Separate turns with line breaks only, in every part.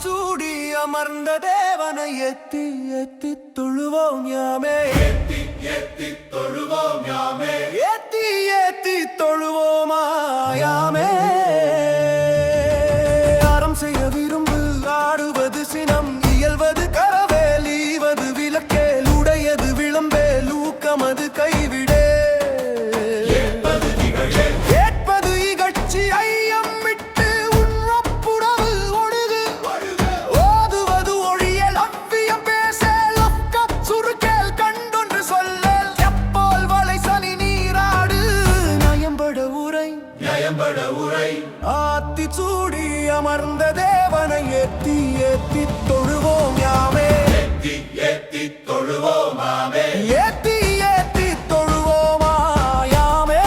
சூடி அமர்ந்த தேவனை எத்தி எத்தி தொழுவோம் யாமே,
எத்தி எத்தி தொழுவோம் யாமே,
எத்தி எத்தி தொழுவோமா யாமே. அறம் செய்ய விரும்பு ஆடுவது சினம், இயல்வது கரவேல், ஈவது விளக்கேல், உடையது விளம்பேல், ஊக்கமது கைவிடே, ஏற்பது இகழ்ச்சி ஐயம் விட்டு உன்னப்புடவு ஒழுகு, ஓதுவது ஒழியல் அவ்வியம் பேசல், ஒக்கச் சுருக்கேல் கண்டொன்று சொல்லல், எப்போல் வளை சனி நீராடு நயம்பட உரை,
நயம்பட உரை.
ஆத்தி சூடி அமர்ந்த தேவனை ஏத்தி ஏத்தி தொழுவோம் யாமே,
எத்தி எத்தி தொழுவோம் யாமே,
ஏத்தி ஏத்தி தொழுவோமா யாமே.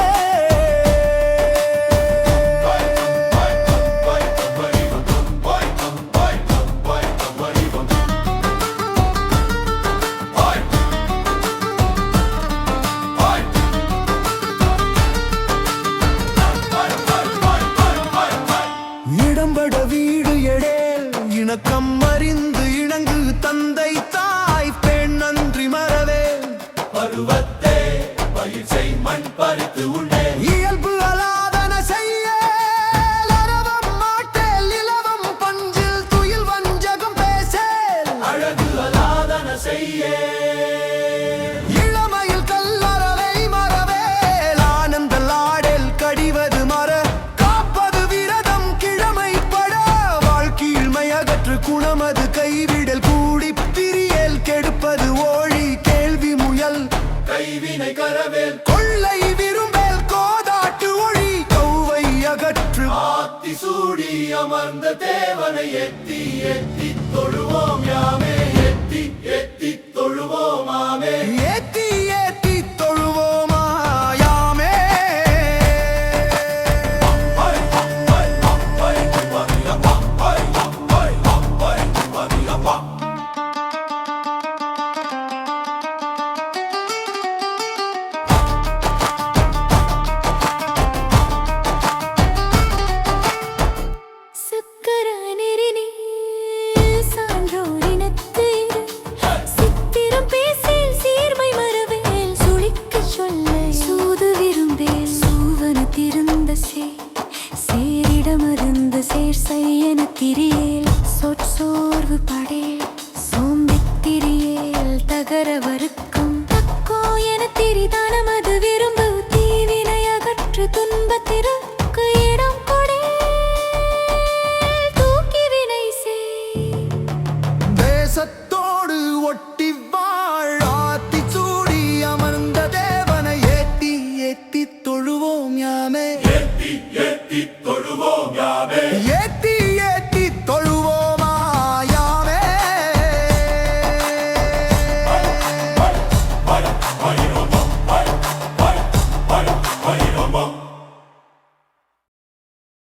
இடம்பட வீடு எடேல் இணக்கம் அறிந்து இணங்கு, தந்தை தாய் பெண் நன்றி மறவேல்,
பருவத்தே பயிர் செய் மண் பறித்து உண்டே,
இயல்பு அலாதன செய்ய அரவம் மாட்டேல், இலவம் பஞ்சில் துயில் வஞ்சகம் பேசேல்,
அழகு அலாதன செய்யே,
இளமையில் கல்லறவை மறவேல், ஆனந்த லாடேல் கடிவது மற, காப்பது விரதம் கிழமைப்பட, வாழ்க்கீழ்மை அகற்று குணமது கைவிடல், கூடி பிரியல் கெடுப்பது ஓழி, கேள்வி முயல்
கைவினை கரவேல்,
கொள்ளை விரும்பேல், கோதாட்டு ஒழி கௌவை அகற்று.
ஆத்தி சூடி அமர்ந்த தேவனை எத்தி எத்தி தொழுவோம் யாமே, எத்தி எத்தி தொழுவோம் யாமே,
ஏத்தி ஏத்தி தொழுவோமா யாமே.
சக்கர நெறினி சான்றோரினத்து இரு, சித்திரம் பேசேல் சீர்மை மறவேல், சுழிக்கச் சொல்ல சூது விரும்பேல், சூவன திருந்த சேரிடமருந்த சேர் செய்யன திரியேல், சொற்சோர்வு படேல் சோம்பித் திரியேல், தகர வருக்கும் தக்கோ என திரிதானமது விரும்பு, தீவினை அகற்று துன்பத்திரு